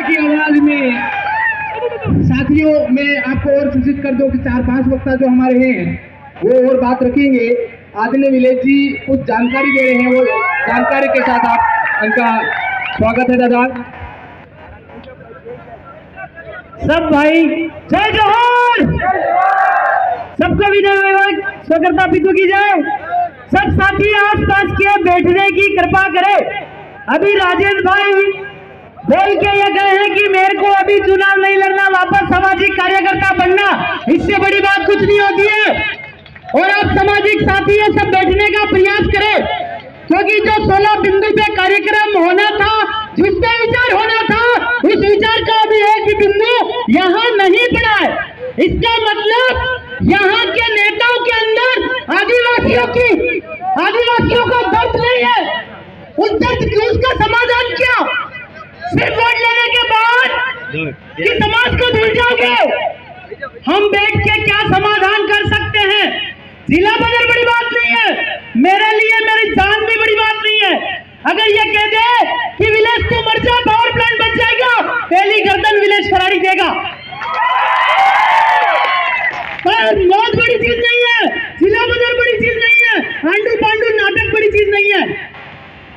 की आवाज में साथियों, मैं आपको और सूचित कर दूं कि 4-5 वक्ता जो हमारे हैं वो और बात रखेंगे। आदरणीय विलेज जी कुछ जानकारी दे रहे हैं, वो जानकारी के साथ आप उनका स्वागत है। दादा सब भाई जय जोहर, सबको विनय स्वकर्ता पितु की जय। सब साथी आसपास के बैठने की कृपा करें। अभी राजेश भाई बोल के ये गए हैं कि मेरे को अभी चुनाव नहीं लड़ना, वापस सामाजिक कार्यकर्ता बनना, इससे बड़ी बात कुछ नहीं होती है। और आप सामाजिक साथी है सब बैठने का प्रयास करें, क्योंकि जो 16 बिंदु पे कार्यक्रम होना था, जिस पे विचार होना था, उस विचार का अभी एक भी बिंदु यहाँ नहीं पड़ा है। इसका मतलब यहाँ के नेताओं के अंदर आदिवासियों का दर्द नहीं है। उस दर्द की उसका समाधान क्या? सिर्फ वोट लेने के बाद कि समाज को भूल जाओगे? हम बैठ के क्या समाधान कर सकते हैं? जिला बदल बड़ी बात नहीं है, मेरे लिए मेरी जान भी बड़ी बात नहीं है। अगर ये कह दे कि विलेज तू मर जा, पावर प्लांट बच जाएगा, पहली गर्दन विलेज खराड़ी देगा। पर बहुत बड़ी चीज नहीं है, जिला बदल बड़ी चीज नहीं है, आंडू पांडू नाटक बड़ी चीज नहीं है।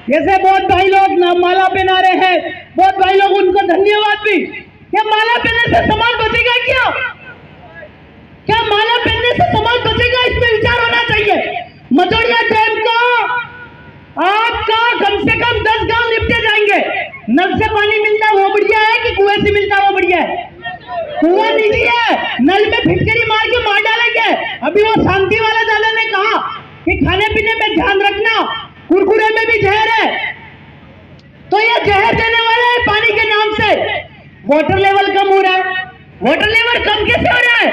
जैसे बहुत भाई लोग माला पहना रहे हैं, बहुत भाई लोग उनको धन्यवाद भी। क्या माला पहनने से समाज बचेगा? क्या माला पहनने से समाज बचेगा? इसमें विचार होना चाहिए। मझोड़िया डैम का आपका कम से कम 10 गांव निपटे जाएंगे। नल से पानी मिलता वो बढ़िया है कि कुएं से मिलता वो बढ़िया है? कुआं निजी है, नल में फिटकरी मार के मार डालेंगे। अभी वो शांति वाला दादा ने कहा कि खाने पीने में ध्यान रखना, कुरकुरे में भी जहर है, तो ये जहर देने वाले हैं पानी के नाम से। वाटर लेवल कम हो रहा है। वाटर लेवल कम कैसे हो रहा है?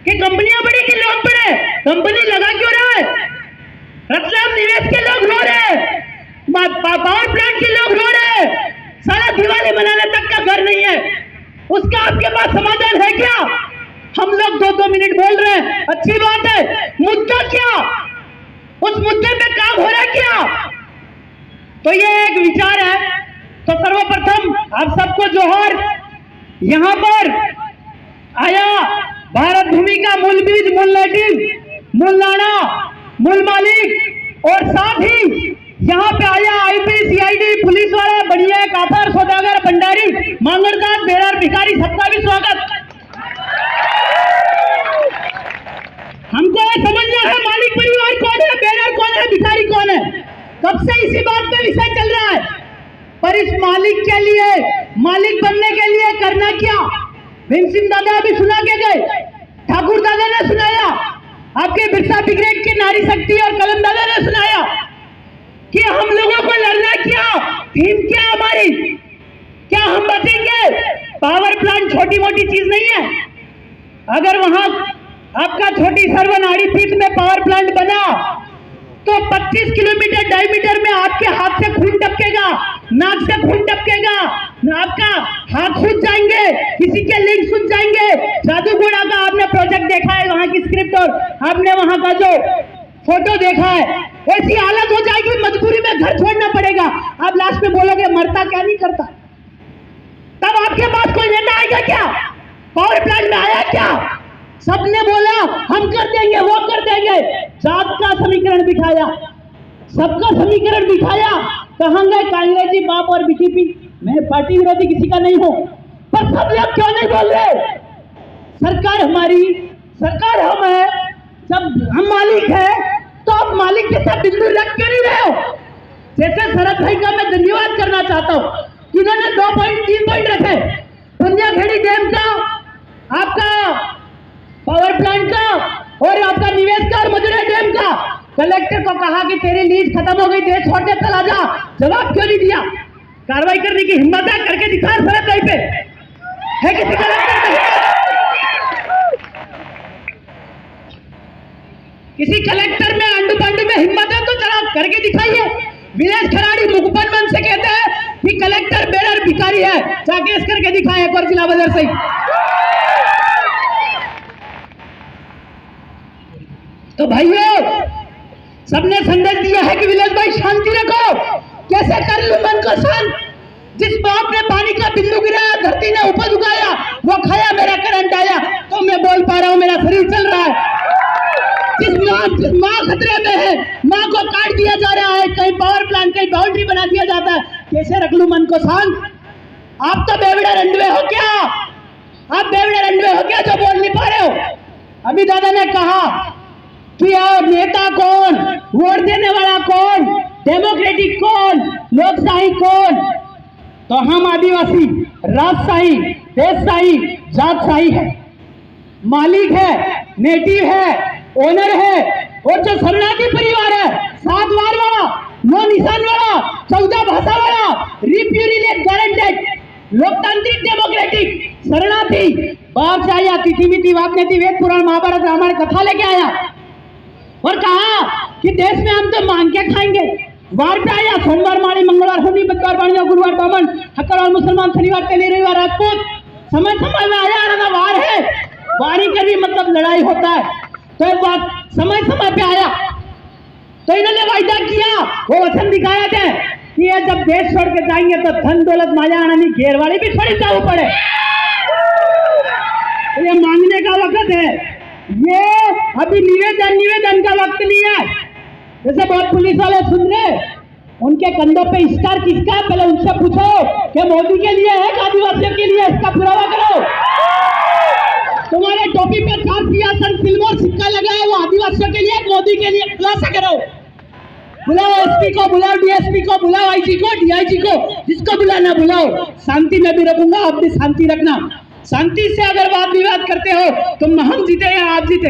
कि कंपनियां बड़ी कि लोग बड़े? कंपनी लगा क्यों रहा है? रतलाम निवेश के लोग रो रहे हैं, पावर प्लांट के लोग रो रहे हैं, सारा दिवाली मनाने तक का घर नहीं है। उसका आपके पास समाधान है क्या? हम लोग 2-2 मिनट बोल रहे हैं, अच्छी बात है, मुद्दा क्या? उस मुद्दे पे काम हो रहा है क्या? तो ये एक विचार है। तो सर्वप्रथम आप सबको जोहर। यहाँ पर आया भारत भूमि का मूल बीज, मूल नेटिव, मूल लाना, मूल मालिक, और साथ ही यहाँ पे आया आईपी, सीआईडी, पुलिस वाला, बढ़िया, काफर, सौदागर, भंडारी, मांगरदार, बेरार, भिखारी, सबका भी स्वागत। हमको ये समझना है मालिक परिवार कौन है, बेरार कौन है, भिखारी कौन है। कब से इसी बात पे विषय चल रहा है। पर इस मालिक के लिए, मालिक बनने के लिए करना क्या? भीम सिंह दादा भी सुना के गए, ठाकुर दादा ने सुनाया, आपके बिरसा ब्रिगेड की नारी शक्ति और कलम दादा ने सुनाया कि हम लोगों को लड़ना क्या, थीम क्या हमारी, क्या हम बचेंगे? पावर प्लांट छोटी मोटी चीज नहीं है। अगर वहां आपका छोटी सर्वनाड़ी पीठ में पावर प्लांट बना तो 25 किलोमीटर डायमीटर में आपके हाथ से खून टपकेगा, नाक से खून टपकेगा, आपका हाथ सूज जाएंगे, किसी के लिंग सूज जाएंगे। जादूगोड़ा का आपने प्रोजेक्ट देखा है, वहां की स्क्रिप्ट और आपने वहां का जो फोटो देखा है, ऐसी हालत हो जाएगी, मजबूरी में घर छोड़ना पड़ेगा। आप लास्ट में बोलोगे मरता क्या नहीं करता, तब आपके पास कोई नेता आएगा क्या? पावर प्लांट में आया क्या? सबने बोला हम कर देंगे, वो कर देंगे। जात का समीकरण दिखाया, सबका समीकरण दिखाया, कहां गए कांग्रेस जी, बाप और बीजेपी? मैं पार्टी विरोधी किसी का नहीं हूं, पर सब लोग क्यों नहीं बोल रहे? सरकार हमारी, सरकार हम है, जब हम मालिक है तो आप मालिक के साथ बिंदु रख क्यों नहीं रहे हो? जैसे शरद भाई का मैं धन्यवाद करना चाहता हूं, इन्होंने 2 पॉइंट 3 पॉइंट रखे, पुंजाखेड़ी डैम का, आपका पावर प्लांट का, और आपका निवेश का, और मझोड़िया डैम का। कलेक्टर को कहा कि तेरी लीज खत्म हो गई, देश छोड़ के चला जा। जवाब क्यों नहीं दिया? कार्रवाई करने की हिम्मत है, करके दिखा शरद भाई पे है किसी कलेक्टर? किसी कलेक्टर में, अंडू पांडू में हिम्मत है तो जरा करके दिखाइए। विलेज खराड़ी मुखबन मन से कहते हैं कि कलेक्टर बेरर भिखारी है, जाके इस करके दिखाए एक और जिला बाजार से। तो भाइयों, सबने संदेश दिया है कि विलेज भाई शांति रखो। कैसे कर लूं मन को शांत? जिस बाप ने पानी का बिंदु गिरा दिया जा रहा है, कहीं पावर प्लांट, कहीं बाउंड्री बना दिया जाता है। कैसे रख लूं मन को शांत? आप तो बेवड़े रंडवे हो क्या? आप बेवड़े रंडवे हो क्या जो बोल नहीं पा रहे हो? अभी दादा ने कहा कि अब नेता कौन, वोट देने वाला कौन, डेमोक्रेटिक कौन, लोकशाही कौन? तो हम आदिवासी राजशाही, देशशाही, जातशाही है, मालिक है, नेटिव है, ओनर है। और जो शरणार्थी परिवार है, 7 वार वाला, 9 निशान वाला, 14 भाषा वाला, रिप्यूरिलेट गारंटेड, लोकतांत्रिक डेमोक्रेटिक शरणार्थी, बाप से आया, तिथि मिति वापनेति वेद पुराण महाभारत रामायण कथा लेके आया और कहा कि देश में हम तो मांग के खाएंगे। वार पे आया, सोमवार माणी, मंगलवार होनी, बुधवार बाणिया, गुरुवार बामन, हक्कड़वार मुसलमान, शनिवार तेली, रविवार राजपूत। समय समय में आया ना, वार है, वारी का भी मतलब लड़ाई होता है। तो एक बात समय समय पे आया तो इन्होंने वायदा किया, वो वचन दिखाया थे कि ये जब देश छोड़ के जाएंगे तो धन दौलत माया आनी घेर वाली भी थोड़ी जाऊ पड़े। तो ये मांगने का वक्त है, ये अभी निवेदन का वक्त नहीं है। जैसे बहुत पुलिस वाले सुन रहे, उनके कंधों पे स्टार किसका है, पहले उनसे पूछो कि मोदी के लिए है कि आदिवासियों के लिए, इसका पुरावा करो। तुम्हारे टोपी पे 4 सियासन फिल्मों सिक्का लगा है, वो आदिवासियों के लिए, मोदी के लिए, खुलासा करो। बुलाओ एसपी को, बुलाओ डीएसपी को, बुलाओ आईजी को, डीआईजी को, जिसको बुलाना बुलाओ। शांति में भी रखूंगा, आप भी शांति रखना। शांति से अगर वाद विवाद करते हो तो हम जीते या आप जीते।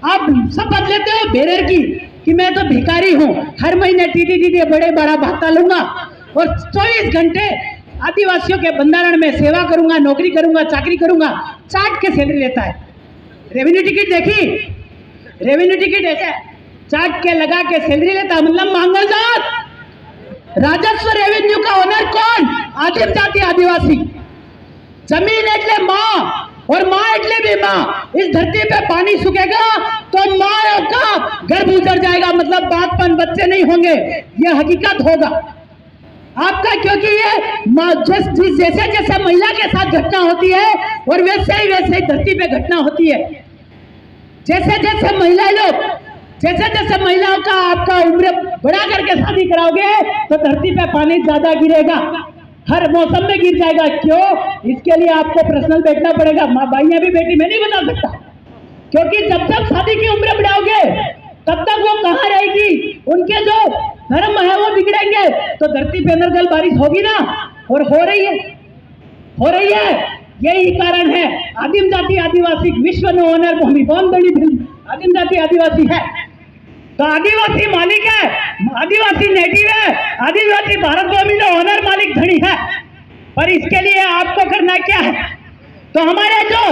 आप शपथ लेते हो बेरर की कि मैं तो भिखारी हूँ, हर महीने टीटी बड़े बड़ा भत्ता लूंगा और 24 घंटे आदिवासियों के बंधारण में सेवा करूंगा, नौकरी करूंगा, चाकरी करूंगा। चाट के सैलरी लेता है। रेवेन्यू टिकट देखी, रेवेन्यू टिकट ऐसे चाट के लगा के सैलरी लेता, मतलब मांगल जात। राजस्व रेवेन्यू का ओनर कौन? आदिम जाति आदिवासी। जमीन एटले माँ और माँ एटले भी माँ। इस धरती पे पानी सूखेगा तो माँ का गर्भ उजड़ जाएगा, मतलब बातपन बच्चे नहीं होंगे, ये हकीकत होगा आपका। क्योंकि ये जैसे जैसे महिला के साथ घटना होती है और वैसे ही धरती पे घटना होती है। जैसे जैसे महिलाओं का आपका उम्र बढ़ा करके शादी कराओगे तो धरती पे पानी ज्यादा गिरेगा, हर मौसम में गिर जाएगा। क्यों? इसके लिए आपको पर्सनल बैठना पड़ेगा। माँ भाइयां भी बेटी मैं नहीं बता सकता, क्योंकि जब तक शादी की उम्र बढ़ाओगे तब तक वो कहाँ रहेगी, उनके जो धर्म है वो बिगड़ेंगे, तो धरती पे नरगल बारिश होगी ना, और हो रही है। यही कारण है आदिम जाति आदिवासी विश्व नो ओनर भूमि बहुत बड़ी आदिम जाति आदिवासी है। तो आदिवासी मालिक है, आदिवासी नेटिव है, आदिवासी भारत भूमि नो ओनर मालिक धनी है। पर इसके लिए आपको करना क्या है? तो हमारे जो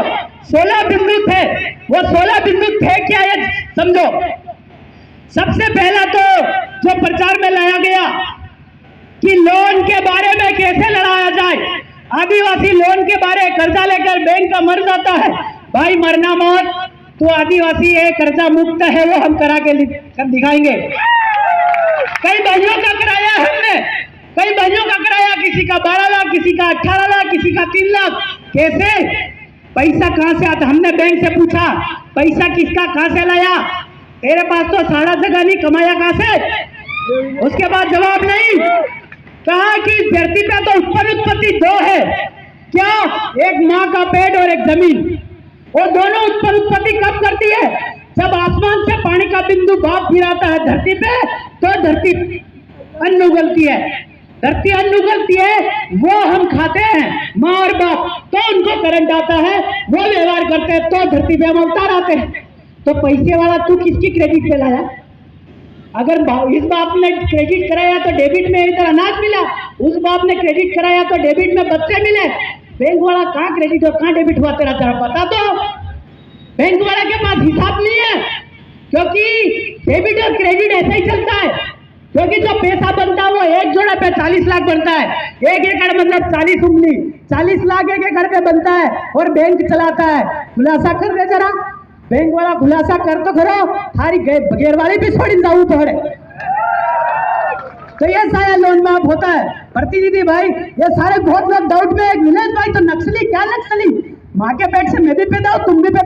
16 बिंदु थे वो 16 बिंदु थे क्या, ये समझो। सबसे पहला तो जो प्रचार में लाया गया कि लोन के बारे में कैसे लड़ाया जाए। आदिवासी लोन के बारे, कर्जा लेकर बैंक का मर जाता है, भाई मरना मत, तो आदिवासी है कर्जा मुक्त है, वो हम करा के दिखाएंगे। कई भाइयों का कराया हमने, कई भाइयों का कराया, किसी का 12 लाख, किसी का 18 लाख, किसी का 3 लाख। कैसे? पैसा कहां से आता? हमने बैंक से पूछा पैसा किसका, कहां से लाया? तेरे पास तो सारा जगह नहीं, कमाया कहां से? उसके बाद जवाब नहीं। कहा कि धरती पे तो उत्पत्ति 2 है। क्या? एक माँ का पेट और एक जमीन। और दोनों उत्पत्ति कब करती है? जब आसमान से पानी का बिंदु भाप गिराता है धरती पे, तो धरती अन्न उगलती है। धरती अन्न उगलती है, वो हम खाते हैं माँ और बाप, तो उनको करंट आता है, वो व्यवहार करते हैं, तो धरती पे हम अवतार आते हैं। तो पैसे वाला तू किसकी क्रेडिट पे लाया? अगर इस बाप ने क्रेडिट कराया तो डेबिट में इधर अनाज मिला, उस बाप ने क्रेडिट कराया तो डेबिट में बच्चे मिले। बैंक वाला कहाँ क्रेडिट और कहाँ डेबिट हुआ तेरा जरा पता तो? बैंक वाला के पास हिसाब नहीं है, क्योंकि डेबिट और क्रेडिट ऐसा ही चलता है। क्योंकि जो पैसा बनता है वो एक जोड़ा पे 40 लाख बनता है, 1 एकड़ मतलब 40 उंगली, 40 लाख 1 एकड़ पे बनता है, और बैंक चलाता है। खुलासा कर दे जरा, बैंक वाला खुलासा कर तो करो, थारी बगैर वाली भी छोड़ी जाऊ थोड़े। तो ये सारा लोन माफ होता है। प्रतिनिधि भाई, ये सारे बहुत लोग डाउट में, विलेज भाई तो नक्सली, क्या नक्सली? माँ के पेट से मैं भी पैदा हूँ, तुम भी पैदा